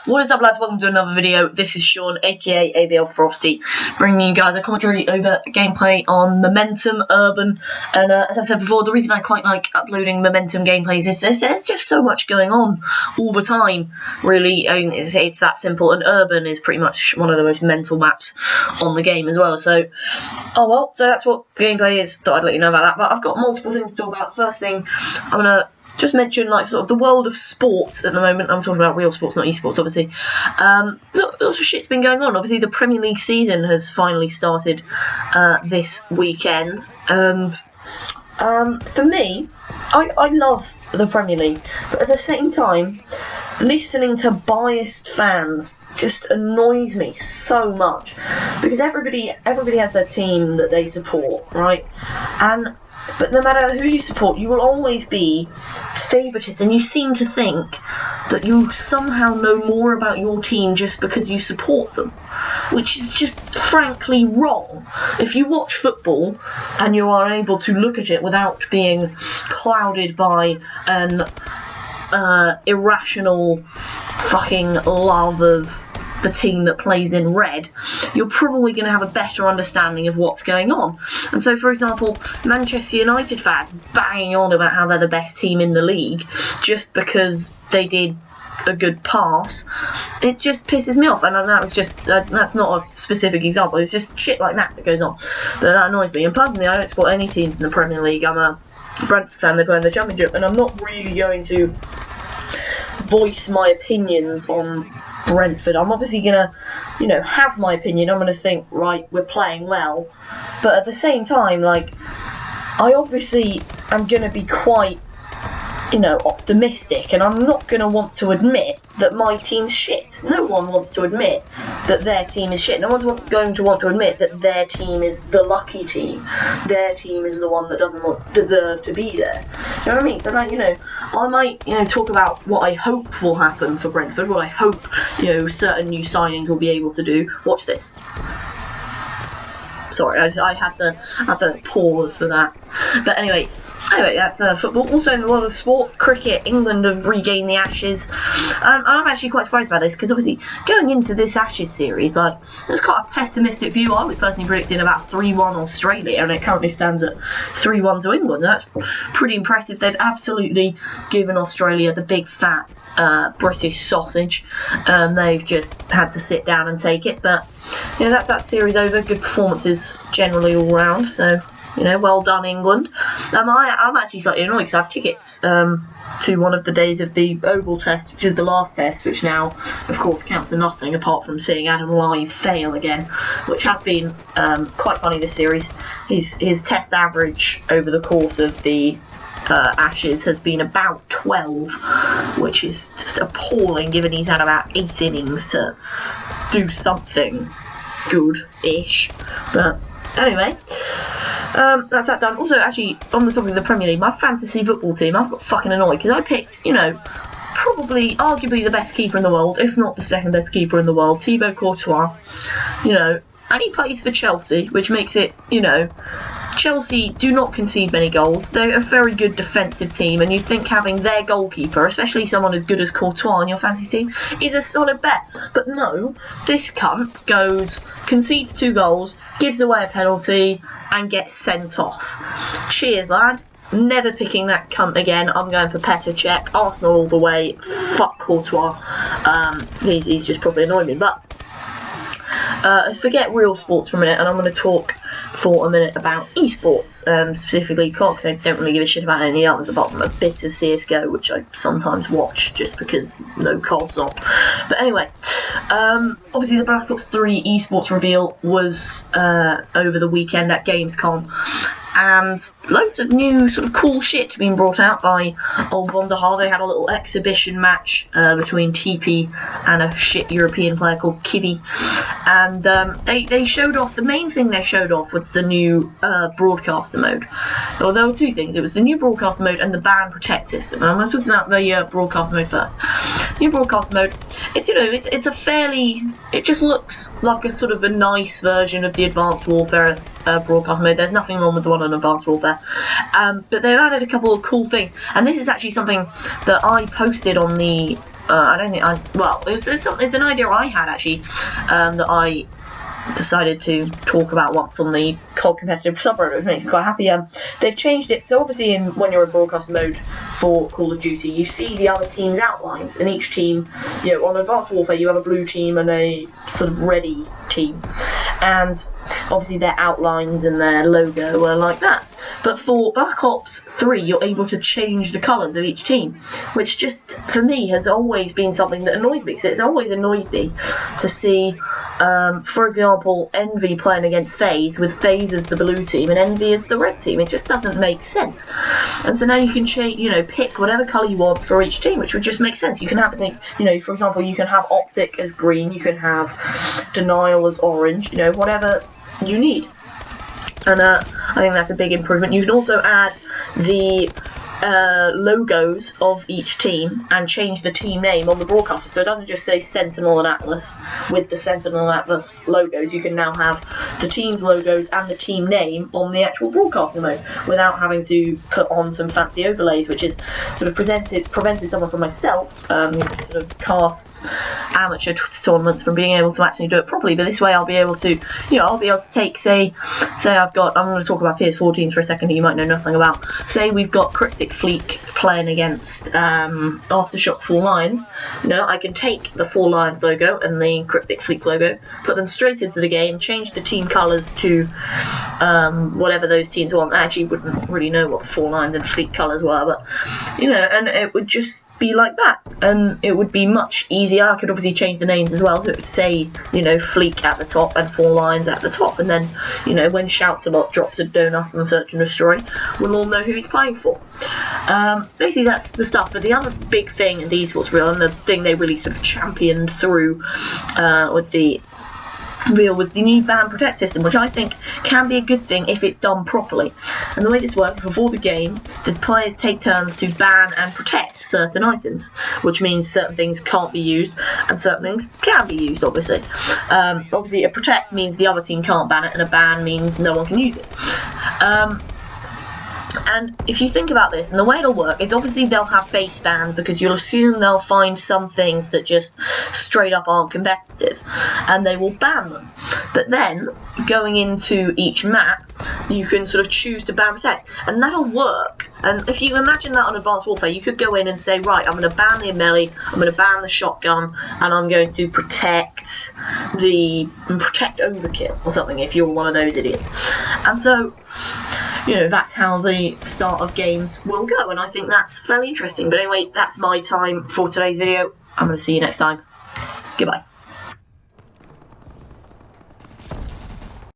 What is up, lads? Welcome to another video. This is Sean, aka ABL Frosty, bringing you guys a commentary over gameplay on Momentum Urban. And as I've said before, the reason I quite like uploading Momentum gameplays is there's just so much going on all the time, really. I mean, it's that simple, and Urban is pretty much one of the most mental maps on the game as well. So that's what the gameplay is. Thought I'd let you know about that. But I've got multiple things to talk about. First thing, I'm going to just mention like sort of the world of sports at the moment. I'm talking about real sports, not esports, obviously. Lots of shit's been going on. Obviously, the Premier League season has finally started this weekend, and for me, I love the Premier League, but at the same time, listening to biased fans just annoys me so much because everybody has their team that they support, right? But no matter who you support, you will always be favouritist, and you seem to think that you somehow know more about your team just because you support them, which is just frankly wrong. If you watch football and you are able to look at it without being clouded by an irrational fucking love of the team that plays in red, you're probably going to have a better understanding of what's going on. And so, for example, Manchester United fans banging on about how they're the best team in the league just because they did a good pass, it just pisses me off. And that was just that's not a specific example, it's just shit like that goes on, but that annoys me. And personally, I don't support any teams in the Premier League. I'm a Brentford fan, they play in the Championship, and I'm not really going to voice my opinions on Brentford. I'm obviously gonna, have my opinion. I'm gonna think, right, we're playing well, but at the same time, like, I obviously am gonna be quite, optimistic, and I'm not gonna want to admit that my team's shit. No one wants to admit that their team is shit. No one's going to want to admit that their team is the lucky team. Their team is the one that doesn't deserve to be there. Do you know what I mean? So, like, I might, talk about what I hope will happen for Brentford, what I hope, certain new signings will be able to do. Watch this. Sorry, I had to pause for that. But anyway, that's football. Also in the world of sport, cricket, England have regained the Ashes. I'm actually quite surprised about this because obviously going into this Ashes series, there's quite a pessimistic view. I was personally predicting about 3-1 Australia, and it currently stands at 3-1 to England. That's pretty impressive. They've absolutely given Australia the big fat British sausage, and they've just had to sit down and take it. But that's that series over. Good performances generally all round. So, well done, England. I'm actually slightly annoyed because I have tickets to one of the days of the Oval Test, which is the last test, which now, of course, counts for nothing apart from seeing Adam Lyth fail again, which has been quite funny this series. His test average over the course of the Ashes has been about 12, which is just appalling given he's had about 8 innings to do something good-ish. But anyway, that's that done. Also, actually, on the topic of the Premier League, my fantasy football team, I've got fucking annoyed because I picked, probably, arguably the best keeper in the world, if not the second best keeper in the world, Thibaut Courtois, and he plays for Chelsea, which makes it, Chelsea do not concede many goals. They're a very good defensive team, and you'd think having their goalkeeper, especially someone as good as Courtois on your fantasy team, is a solid bet. But no, this cunt concedes 2 goals, gives away a penalty, and gets sent off. Cheers, lad. Never picking that cunt again. I'm going for Petr Cech. Arsenal all the way. Fuck Courtois. He's just probably annoying me. But let's forget real sports for a minute, and I'm going to talk for a minute about esports, specifically COD, because I don't really give a shit about any others apart from a bit of CSGO, which I sometimes watch just because no COD's on. But anyway, obviously the Black Ops 3 esports reveal was over the weekend at Gamescom, and loads of new sort of cool shit being brought out by old Vonderhaar. They had a little exhibition match between TP and a shit European player called Kiwi, and they showed off, the main thing they showed off was the new broadcaster mode. Well, there were 2 things. It was the new broadcaster mode and the ban protect system. And I'm going to talk about the broadcaster mode first. New broadcaster mode, it's a fairly, it just looks like a sort of a nice version of the Advanced Warfare broadcaster mode. There's nothing wrong with the one on Advanced Warfare, but they've added a couple of cool things, and this is actually something that I posted on the I don't think well, it's an idea I had actually, that I decided to talk about once on the COD competitive subreddit, which makes me quite happy. They've changed it, so obviously when you're in broadcast mode for Call of Duty, you see the other team's outlines, and each team, on Advanced Warfare you have a blue team and a sort of ready team, and obviously their outlines and their logo are like that. But for Black Ops 3, you're able to change the colours of each team, which just, for me, has always been something that annoys me. So it's always annoyed me to see, for example, Envy playing against FaZe, with FaZe as the blue team and Envy as the red team. It just doesn't make sense. And so now you can pick whatever colour you want for each team, which would just make sense. You can have, for example, you can have Optic as green, you can have Denial as orange, whatever you need. And I think that's a big improvement. You can also add the logos of each team and change the team name on the broadcaster, so it doesn't just say Sentinel and Atlas with the Sentinel and Atlas logos. You can now have the team's logos and the team name on the actual broadcaster mode without having to put on some fancy overlays, which is sort of prevented someone from myself, sort of casts amateur tournaments, from being able to actually do it properly. But this way I'll be able to take, say I'm going to talk about PS4 teams for a second that you might know nothing about. Say we've got Cryptic Fleek playing against Aftershock 4 Lions. I can take the 4 Lions logo and the Cryptic Fleek logo, put them straight into the game, change the team colours to whatever those teams want. I actually wouldn't really know what the 4 Lions and Fleek colours were, but and it would just be like that, and it would be much easier. I could obviously change the names as well, so it would say Fleek at the top and 4 Lions at the top, and then when Shouts a Lot drops a donut on Search and Destroy, we'll all know who he's playing for. Basically that's the stuff. But the other big thing in the esports real, and the thing they really sort of championed through with the real, was the new ban protect system, which I think can be a good thing if it's done properly. And the way this works, before the game, the players take turns to ban and protect certain items, which means certain things can't be used and certain things can be used, obviously. Obviously a protect means the other team can't ban it, and a ban means no one can use it. And if you think about this, and the way it'll work is obviously they'll have base bans, because you'll assume they'll find some things that just straight up aren't competitive, and they will ban them. But then, going into each map, you can sort of choose to ban protect, and that'll work. And if you imagine that on Advanced Warfare, you could go in and say, right, I'm going to ban the melee, I'm going to ban the shotgun, and I'm going to protect overkill or something, if you're one of those idiots. And so, that's how the start of games will go, and I think that's fairly interesting. But anyway, that's my time for today's video. I'm going to see you next time. Goodbye.